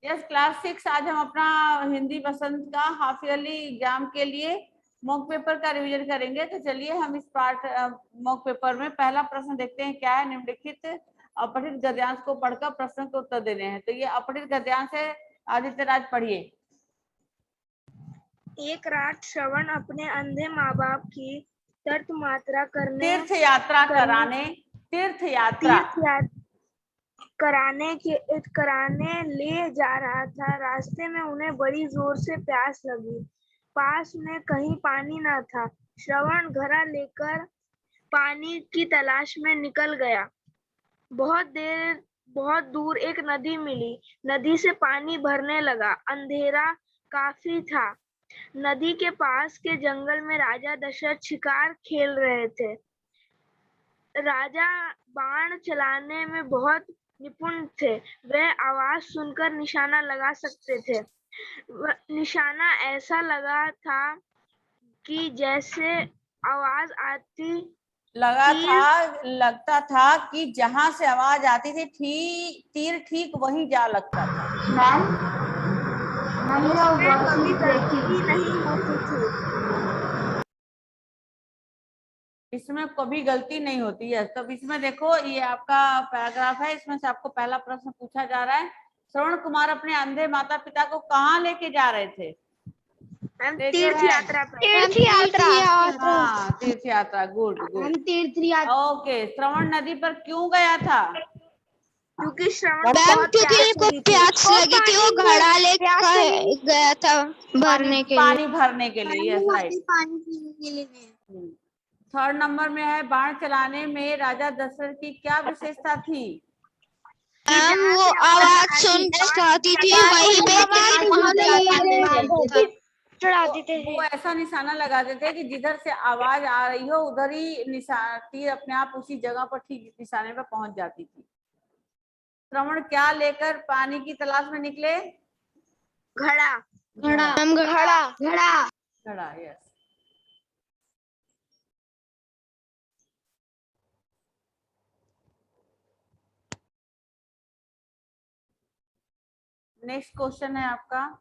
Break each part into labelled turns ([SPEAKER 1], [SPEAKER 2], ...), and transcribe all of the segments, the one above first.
[SPEAKER 1] Yes class 6, आज हम अपना हिंदी वसंत का हाफ ईयरली एग्जाम के लिए मॉक पेपर का रिवीजन करेंगे। तो चलिए हम इस पार्ट मॉक पेपर में पहला प्रश्न देखते हैं क्या है। निम्नलिखित अपठित गद्यांश को पढ़कर प्रश्न के उत्तर देने हैं। तो ये अपठित गद्यांश है, आदित्य राज पढ़िए।
[SPEAKER 2] एक रात श्रवण अपने अंधे माँ बाप की तीर्थ यात्रा
[SPEAKER 1] तीर्थ यात्रा
[SPEAKER 2] कराने ले जा रहा था। रास्ते में उन्हें बड़ी जोर से प्यास लगी। पास में कहीं पानी न था। श्रवण घड़ा लेकर पानी की तलाश में निकल गया। बहुत दूर एक नदी मिली। नदी से पानी भरने लगा। अंधेरा काफी था। नदी के पास के जंगल में राजा दशरथ शिकार खेल रहे थे। राजा बाण चलाने में बहुत निपुण थे। वह आवाज सुनकर निशाना लगा सकते थे। निशाना ऐसा कि जैसे आवाज
[SPEAKER 1] लगता था कि जहां से आवाज आती थी तीर ठीक वहीं जा लगता था।
[SPEAKER 2] कभी गलती नहीं होती थी।
[SPEAKER 1] इसमें कभी गलती नहीं होती है। तब इसमें देखो ये आपका पैराग्राफ है, इसमें से आपको पहला प्रश्न पूछा जा रहा है। श्रवण कुमार अपने अंधे माता पिता को कहाँ लेके जा रहे थे?
[SPEAKER 2] तीर्थ यात्रा पर।
[SPEAKER 1] हाँ, तीर्थ यात्रा। Good good. ओके, श्रवण नदी पर क्यों गया था?
[SPEAKER 2] क्योंकि श्रवण को बहुत
[SPEAKER 3] प्यास लगी थी। वो घड़ा लेकर गया था
[SPEAKER 1] पानी भरने के लिए। Yes right. थर्ड नंबर में है, बाण चलाने में राजा दशरथ की क्या विशेषता थी?
[SPEAKER 3] वो आवाज सुन पाती थी, वहीं पे
[SPEAKER 2] चढ़ाते थे।
[SPEAKER 1] वो ऐसा निशाना लगाते थे कि जिधर से आवाज आ रही हो उधर ही तीर अपने आप उसी जगह पर ठीक निशाने पर पहुंच जाती थी। श्रवण क्या लेकर पानी की तलाश में निकले?
[SPEAKER 2] घड़ा।
[SPEAKER 1] यस। नेक्स्ट क्वेश्चन है आपका,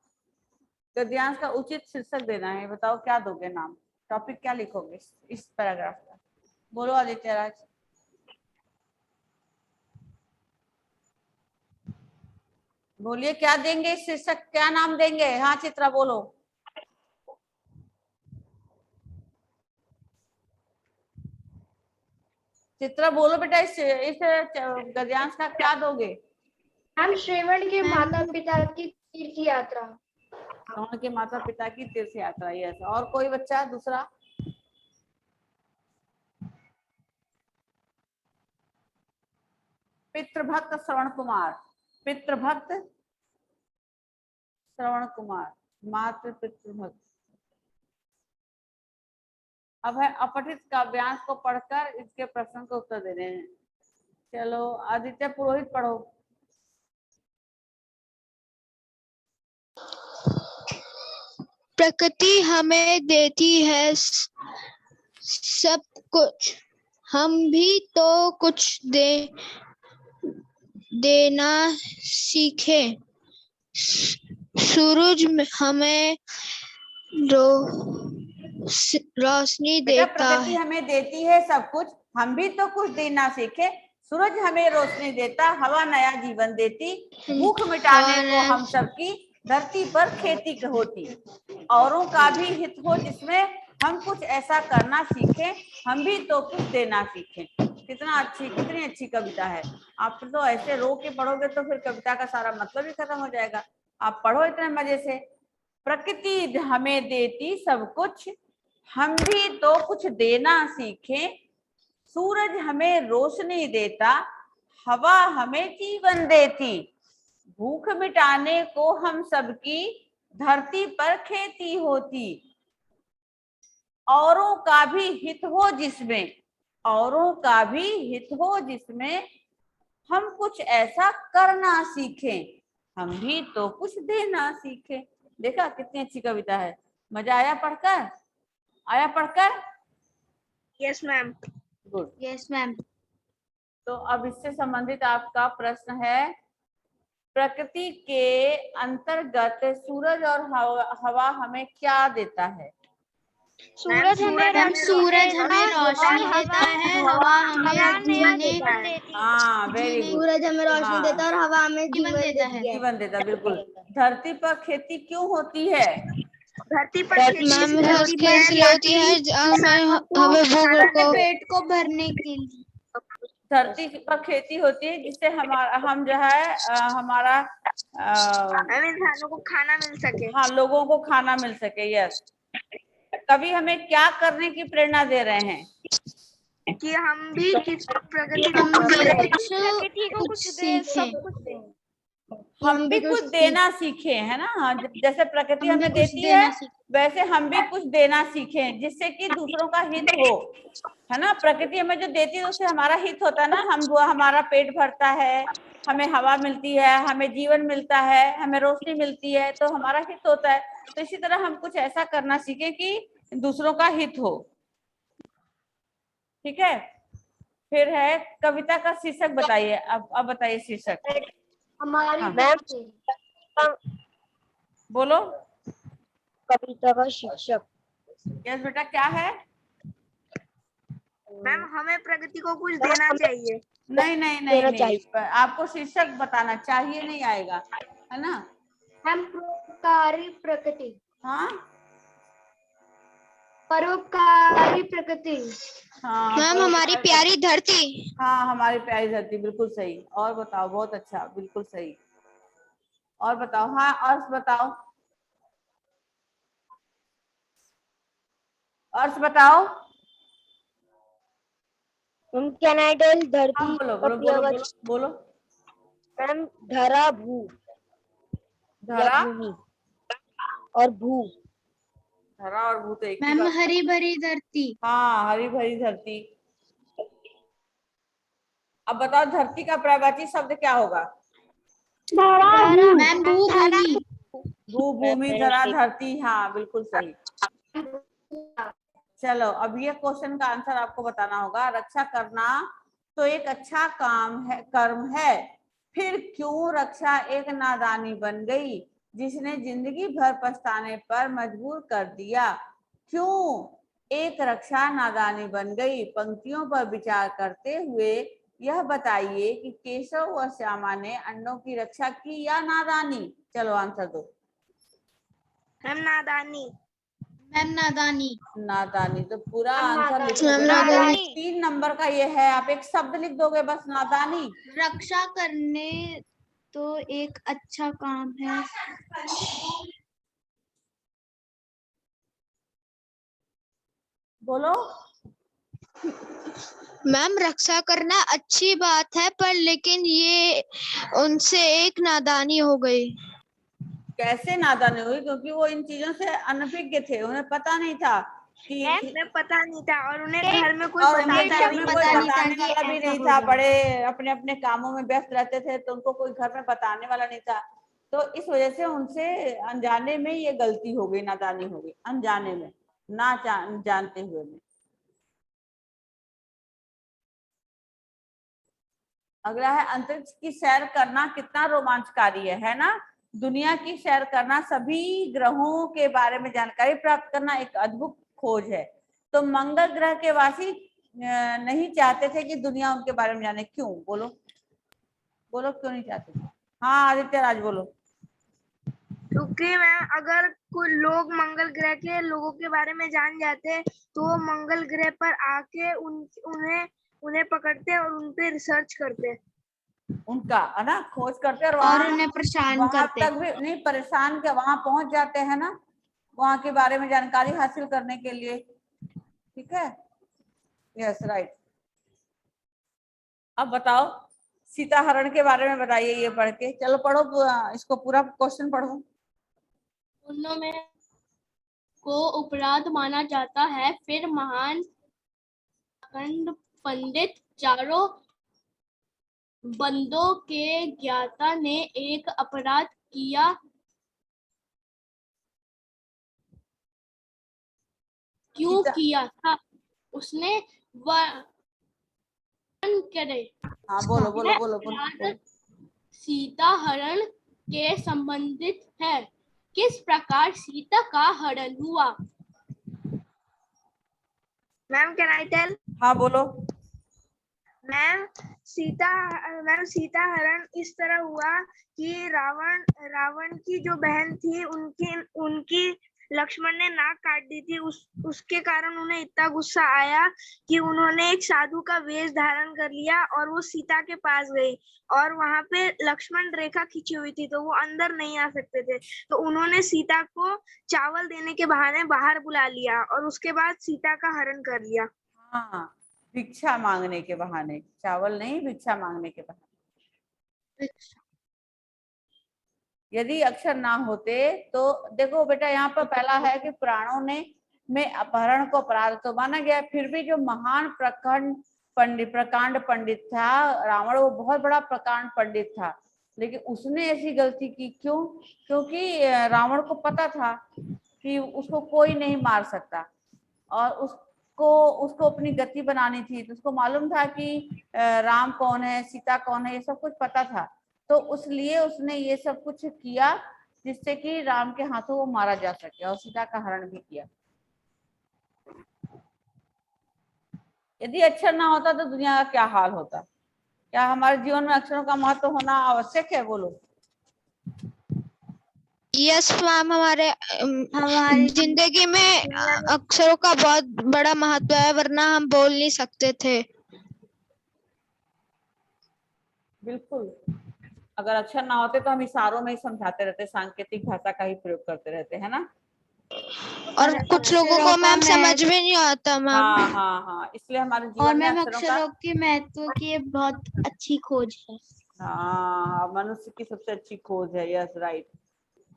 [SPEAKER 1] गद्यांश का उचित शीर्षक देना है। बताओ क्या दोगे नाम, टॉपिक क्या लिखोगे इस पैराग्राफ का? बोलो आदित्य राज। बोलिए क्या देंगे शीर्षक, क्या नाम देंगे? हाँ चित्रा बोलो। चित्रा बोलो बेटा, इस गद्यांश का क्या दोगे?
[SPEAKER 4] हम श्रवण के माता पिता की तीर्थ यात्रा।
[SPEAKER 1] श्रवण के माता पिता की तीर्थ यात्रा। यस। और कोई बच्चा दूसरा? पितृभक्त श्रवण कुमार। पितृभक्त श्रवण कुमार, मातृ पितृभक्त। अब है अपठित काव्यांश को पढ़कर इसके प्रश्न को उत्तर दे रहे हैं। चलो आदित्य पुरोहित पढ़ो।
[SPEAKER 3] प्रकृति हमें देती है सब कुछ, हम भी तो कुछ देना सीखे। सूरज हमें रोशनी देता है।
[SPEAKER 1] प्रकृति हमें देती है सब कुछ, हम भी तो कुछ देना सीखे। सूरज हमें रोशनी देता, हवा नया जीवन देती। भूख मिटाने को हम सबकी धरती पर खेती होती। औरों का भी हित हो जिसमें हम कुछ ऐसा करना सीखें, हम भी तो कुछ देना सीखें। कितनी अच्छी कविता है। आप तो ऐसे रो के पढ़ोगे तो फिर कविता का सारा मतलब ही खत्म हो जाएगा। आप पढ़ो इतने मजे से। प्रकृति हमें देती सब कुछ, हम भी तो कुछ देना सीखें। सूरज हमें रोशनी देता, हवा हमें जीवन देती। भूख मिटाने को हम सबकी धरती पर खेती होती। औरों का भी हित हो जिसमें, औरों का भी हित हो जिसमें हम कुछ ऐसा करना सीखें, हम भी तो कुछ देना सीखें। देखा कितनी अच्छी कविता है। मजा आया पढ़कर? आया पढ़कर?
[SPEAKER 2] Yes ma'am.
[SPEAKER 1] Good.
[SPEAKER 4] Yes ma'am.
[SPEAKER 1] तो अब इससे संबंधित आपका प्रश्न है, प्रकृति के अंतर्गत सूरज और हवा हमें क्या देता है?
[SPEAKER 2] सूरज हमें
[SPEAKER 3] सूरज हमें रोशनी देता है, हवा हमें जीने
[SPEAKER 2] देता है।
[SPEAKER 1] हाँ, वेरी गुड।
[SPEAKER 4] सूरज हमें रोशनी देता है और हवा हमें
[SPEAKER 3] जीवन देता है।
[SPEAKER 1] जीवन देता, बिल्कुल। धरती पर खेती क्यों होती है?
[SPEAKER 2] धरती पर खेती
[SPEAKER 3] मैम
[SPEAKER 2] होती
[SPEAKER 3] इसलिए
[SPEAKER 2] है
[SPEAKER 3] होती है हमें भूगोल को
[SPEAKER 4] पेट को भरने के लिए।
[SPEAKER 1] धरती पर खेती होती है जिससे हम जो है हमारा
[SPEAKER 2] हमें इंसानों को खाना मिल सके।
[SPEAKER 1] हाँ, लोगों को खाना मिल सके। यस। कभी हमें क्या करने की प्रेरणा दे रहे हैं?
[SPEAKER 2] कि हम भी किस प्रकृति को
[SPEAKER 3] कुछ सीखें।
[SPEAKER 1] हम भी कुछ देना सीखें, है ना। जैसे प्रकृति हमें देती है वैसे हम भी कुछ देना सीखें जिससे कि दूसरों का हित हो, है ना। प्रकृति हमें जो देती है उससे हमारा हित होता है ना। हमारा पेट भरता है, हमें हवा मिलती है, हमें जीवन मिलता है, हमें रोशनी मिलती है, तो हमारा हित होता है। तो इसी तरह हम कुछ ऐसा करना सीखें कि दूसरों का हित हो। ठीक है। फिर है कविता का शीर्षक बताइए। अब बताइए शीर्षक।
[SPEAKER 4] हमारी
[SPEAKER 1] हाँ। बोलो।
[SPEAKER 4] कविता का शिक्षक।
[SPEAKER 1] यस बेटा, क्या है?
[SPEAKER 2] मैम हमें प्रकृति को कुछ देना चाहिए।
[SPEAKER 1] नहीं नहीं नहीं नहीं, आपको शीर्षक बताना चाहिए, नहीं आएगा, है ना।
[SPEAKER 4] हम परोपकारी प्रकृति।
[SPEAKER 1] हाँ,
[SPEAKER 4] परोपकारी प्रकृति।
[SPEAKER 1] हाँ
[SPEAKER 3] मैम हमारी प्यारी धरती।
[SPEAKER 1] हाँ, हमारी प्यारी धरती, बिल्कुल सही। और बताओ, बहुत अच्छा, बिल्कुल सही। और बताओ। हाँ, अर्थ बताओ, अर्थ बताओ।
[SPEAKER 4] कैन आई टेल धरती
[SPEAKER 1] हाँ, बोलो बोलो बोलो बोलो बोलो।
[SPEAKER 4] मैम धरा भू
[SPEAKER 1] धरा
[SPEAKER 4] भूमि और भू।
[SPEAKER 1] धरा और भू तो एक ही
[SPEAKER 3] मैम
[SPEAKER 1] बात।
[SPEAKER 3] हरी भरी धरती।
[SPEAKER 1] हाँ, हरी भरी धरती। अब बताओ धरती का पर्यायवाची शब्द क्या होगा?
[SPEAKER 3] मैम भूभूमि।
[SPEAKER 1] भू, भूमि, धरा, धरती। हाँ, बिल्कुल सही। चलो, अब ये क्वेश्चन का आंसर आपको बताना होगा। रक्षा करना तो एक अच्छा काम है, कर्म है, फिर क्यों रक्षा एक नादानी बन गई जिसने जिंदगी भर पछताने पर मजबूर कर दिया? क्यों एक रक्षा नादानी बन गई? पंक्तियों पर विचार करते हुए यह बताइए कि केशव व श्यामा ने अंडों की रक्षा की या नादानी? चलो आंसर दो।
[SPEAKER 2] हम नादानी।
[SPEAKER 3] मैम नादानी।
[SPEAKER 1] नादानी। तो पूरा आंसर
[SPEAKER 3] मैम
[SPEAKER 1] लिखोगे।
[SPEAKER 3] नादानी।
[SPEAKER 1] 3 नंबर का ये है, आप एक शब्द लिख दोगे बस, नादानी।
[SPEAKER 3] रक्षा करने तो एक अच्छा काम है।
[SPEAKER 1] बोलो।
[SPEAKER 3] मैम रक्षा करना अच्छी बात है, पर लेकिन ये उनसे एक नादानी हो गई।
[SPEAKER 1] कैसे नादानी हुई? क्योंकि वो इन चीजों से अनभिज्ञ थे, उन्हें पता नहीं था कि
[SPEAKER 2] उन्हें पता नहीं था और उन्हें घर में कोई
[SPEAKER 1] और उन्हें
[SPEAKER 2] बताता
[SPEAKER 1] घर
[SPEAKER 2] भी
[SPEAKER 1] में
[SPEAKER 2] नहीं
[SPEAKER 1] कोई
[SPEAKER 2] था।
[SPEAKER 1] बताने वाला भी नहीं था। बड़े अपने अपने कामों में व्यस्त रहते थे, तो उनको कोई घर में बताने वाला नहीं था। तो इस वजह से उनसे अनजाने में ये गलती हो गई, नादानी हो गई, अनजाने में, ना जानते हुए में। अगला है अंतरिक्ष की सैर करना कितना रोमांचकारी है ना। दुनिया की सैर करना, सभी ग्रहों के बारे में जानकारी प्राप्त करना एक अद्भुत खोज है। तो मंगल ग्रह के वासी नहीं चाहते थे कि दुनिया उनके बारे में जाने। क्यों? बोलो बोलो, क्यों नहीं चाहते? हाँ आदित्य राज, बोलो।
[SPEAKER 2] क्योंकि मैं अगर कोई लोग मंगल ग्रह के लोगों के बारे में जान जाते तो वो मंगल ग्रह पर आके उन्हें पकड़ते और उन पे रिसर्च करते,
[SPEAKER 1] उनका, है ना, खोज करते और
[SPEAKER 3] उन्हें परेशान
[SPEAKER 1] वहां
[SPEAKER 3] करते।
[SPEAKER 1] तक भी नहीं, परेशान के वहां पहुंच जाते हैं ना, वहां के बारे में जानकारी हासिल करने के लिए। ठीक है, यस राइट। अब बताओ सीताहरण के बारे में बताइए, ये पढ़ के। चलो पढ़ो, इसको पूरा क्वेश्चन पढ़ो।
[SPEAKER 5] उनमें को अपराध माना जाता है, फिर महान पंडित चारों बंदों के ज्ञाता ने एक अपराध किया, क्यों किया था उसने वर्णन करे।
[SPEAKER 1] हाँ बोलो बोलो बोलो बोलो, बोलो।
[SPEAKER 5] सीता हरण के संबंधित है। किस प्रकार सीता का हरण हुआ?
[SPEAKER 2] Ma'am can I tell?
[SPEAKER 1] हाँ बोलो।
[SPEAKER 2] मैम सीता हरण इस तरह हुआ कि रावण की जो बहन थी उनकी लक्ष्मण ने नाक काट दी थी। उसके कारण उन्हें इतना गुस्सा आया कि उन्होंने एक साधु का वेश धारण कर लिया और वो सीता के पास गई, और वहां पे लक्ष्मण रेखा खींची हुई थी तो वो अंदर नहीं आ सकते थे। तो उन्होंने सीता को चावल देने के बहाने बाहर बुला लिया और उसके बाद सीता का हरण कर लिया।
[SPEAKER 1] हाँ, भिक्षा मांगने के बहाने, चावल नहीं, भिक्षा मांगने के बहाने। यदि अक्षर ना होते तो देखो बेटा, यहाँ पर पहला है कि पुराणों में अपहरण को अपराध तो माना गया, फिर भी जो महान प्रकांड पंडित था रावण, वो बहुत बड़ा प्रकांड पंडित था, लेकिन उसने ऐसी गलती की क्यों? क्योंकि रावण को पता था कि उसको कोई नहीं मार सकता, और उसको अपनी गति बनानी थी, तो उसको मालूम था कि राम कौन है, सीता कौन है, ये सब कुछ पता था। तो उसलिए उसने ये सब कुछ किया जिससे कि राम के हाथों वो मारा जा सके, और सीता का हरण भी किया। यदि अक्षर ना होता तो दुनिया का क्या हाल होता? क्या हमारे जीवन में अक्षरों का महत्व होना आवश्यक है? बोलो।
[SPEAKER 3] यस मैम, हमारी जिंदगी में अक्षरों का बहुत बड़ा महत्व है, वरना हम बोल नहीं सकते थे।
[SPEAKER 1] बिल्कुल, अगर अक्षर ना होते तो हम इशारों में ही समझाते रहते, सांकेतिक भाषा का ही प्रयोग करते रहते, है ना।
[SPEAKER 3] और कुछ लोगों को मैम समझ में नहीं आता मैम।
[SPEAKER 1] हाँ हाँ हाँ, इसलिए हमारे जीवन में
[SPEAKER 5] अक्षरों के महत्व की बहुत अच्छी खोज है।
[SPEAKER 1] हाँ, मनुष्य की सबसे अच्छी खोज है। Yes right.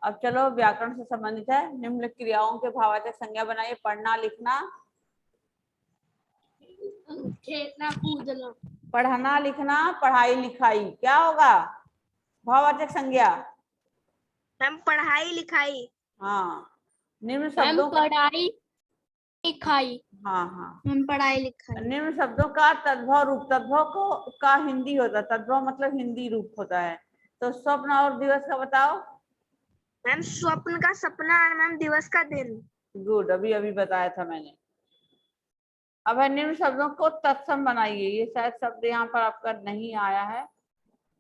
[SPEAKER 1] अब चलो, व्याकरण से संबंधित है। निम्नलिखित क्रियाओं के भाववाचक संज्ञा बनाइए। पढ़ना, लिखना,
[SPEAKER 5] खेलना, कूदना।
[SPEAKER 1] पढ़ना, लिखना, पढ़ाई लिखाई, क्या होगा भाववाचक संज्ञा?
[SPEAKER 2] मैम पढ़ाई लिखाई।
[SPEAKER 1] हाँ, निम्न शब्दों का
[SPEAKER 5] पढ़ाई लिखाई।
[SPEAKER 1] हाँ हाँ,
[SPEAKER 5] हम पढ़ाई लिखाई।
[SPEAKER 1] निम्न शब्दों का तद्भव रूप, तद्भव को का हिंदी होता है, तद्भव मतलब हिंदी रूप होता है। तो स्वप्न और दिवस का बताओ।
[SPEAKER 2] मैम स्वप्न का सपना और मैम दिवस का दिन।
[SPEAKER 1] गुड, अभी अभी बताया था मैंने। अब है निम्न शब्दों को तत्सम बनाइए। ये शायद शब्द यहाँ पर आपका नहीं आया है,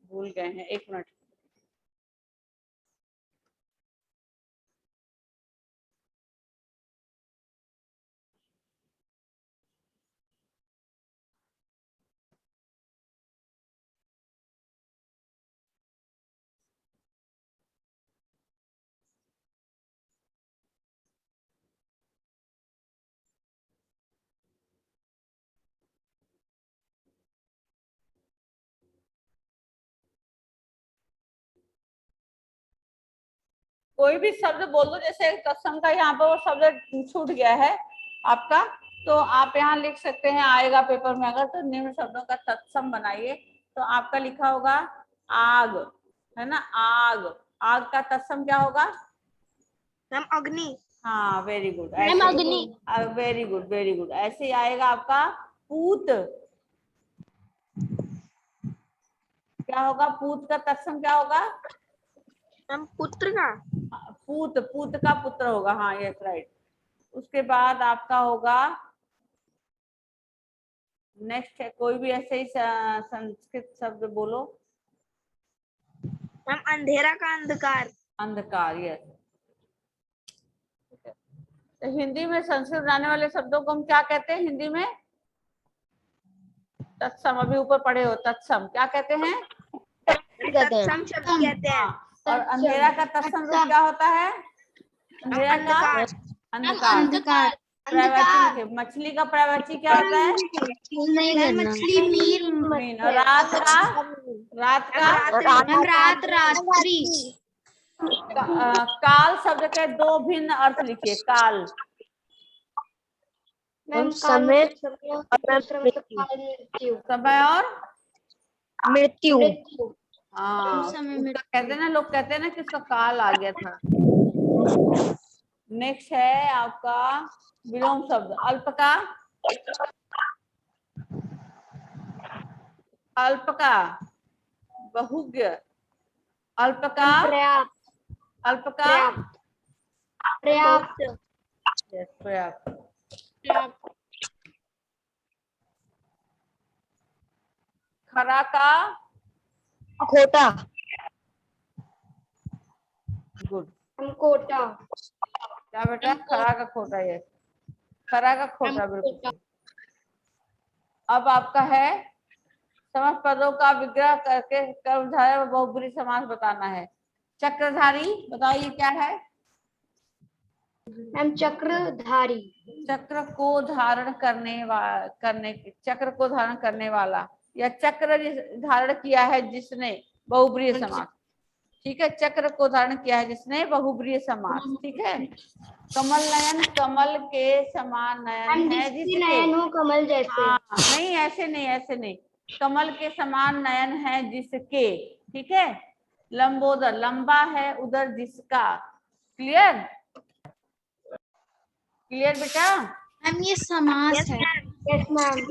[SPEAKER 1] भूल गए हैं, एक मिनट। कोई भी शब्द बोल दो, जैसे तत्सम का यहाँ पर वो शब्द छूट गया है आपका, तो आप यहाँ लिख सकते हैं, आएगा पेपर में अगर, तो निम्न शब्दों का तत्सम बनाइए। तो आपका लिखा होगा आग, है ना, आग। आग का तत्सम क्या होगा?
[SPEAKER 2] मैम अग्नि।
[SPEAKER 1] हाँ, वेरी गुड,
[SPEAKER 5] मैम अग्नि।
[SPEAKER 1] Very good very good. ऐसे ही आएगा आपका पूत। क्या होगा पूत का तत्सम? क्या होगा?
[SPEAKER 2] मैम पुत्र का।
[SPEAKER 1] पूत, पूत का पुत्र होगा। हाँ यस राइट। उसके बाद आपका होगा नेक्स्ट है, कोई भी ऐसे ही संस्कृत शब्द बोलो।
[SPEAKER 2] मैम अंधेरा का अंधकार।
[SPEAKER 1] अंधकार, यस। तो हिंदी में संस्कृत आने वाले शब्दों को हम क्या कहते हैं हिंदी में? तत्सम। अभी ऊपर पढ़े हो, तत्सम क्या कहते हैं?
[SPEAKER 2] तत्सम शब्द कहते हैं।
[SPEAKER 1] हाँ, और अंधेरा का तत्सम रूप क्या होता है? अंधेरा का अंधकार। पर्यायवाची लिखे। मछली का पर्यायवाची क्या होता है?
[SPEAKER 5] मछली,
[SPEAKER 1] मीन। और रात का? रात
[SPEAKER 5] रात्रि।
[SPEAKER 1] काल शब्द के दो भिन्न अर्थ लिखिए। काल,
[SPEAKER 4] समय
[SPEAKER 1] समय और
[SPEAKER 3] मृत्यु।
[SPEAKER 1] हाँ, उसका कहते हैं ना, लोग कहते हैं ना कि उसका काल आ गया था। नेक्स्ट है आपका विलोम शब्द। अल्प का? अल्प का बहुज्ञ, अल्प का,
[SPEAKER 4] पर्याप्त,
[SPEAKER 1] अल्प का,
[SPEAKER 4] पर्याप्त, पर्याप्त,
[SPEAKER 1] Yes, पर्याप्त।
[SPEAKER 5] पर्याप्त,
[SPEAKER 1] खरा का,
[SPEAKER 3] खोटा,
[SPEAKER 1] गुड।
[SPEAKER 4] कोटा,
[SPEAKER 1] क्या बेटा? खरा का खोटा, यस, खरा का खोटा, बिल्कुल।
[SPEAKER 5] कोटा,
[SPEAKER 1] अब आपका है समस्त पदों का विग्रह करके कर्मधारय व बहुब्रीहि समास बताना है। चक्रधारी बताइए क्या है?
[SPEAKER 4] मैम चक्रधारी,
[SPEAKER 1] चक्र को धारण चक्र को धारण करने वाला, या चक्र धारण किया है जिसने, बहुब्रीहि समास। ठीक है, चक्र को धारण किया है जिसने, बहुब्रीहि समास। ठीक है। कमल नयन, कमल के समान नयन
[SPEAKER 4] मैम
[SPEAKER 1] है
[SPEAKER 4] जिसके
[SPEAKER 1] जिसके,
[SPEAKER 4] नयन हो कमल जैसे,
[SPEAKER 1] हाँ, नहीं ऐसे नहीं, ऐसे नहीं, कमल के समान नयन है जिसके। ठीक है। लंबोदर, लंबा है उदर जिसका। क्लियर? क्लियर बेटा?
[SPEAKER 3] मैम ये समास है।
[SPEAKER 4] Yes ma'am.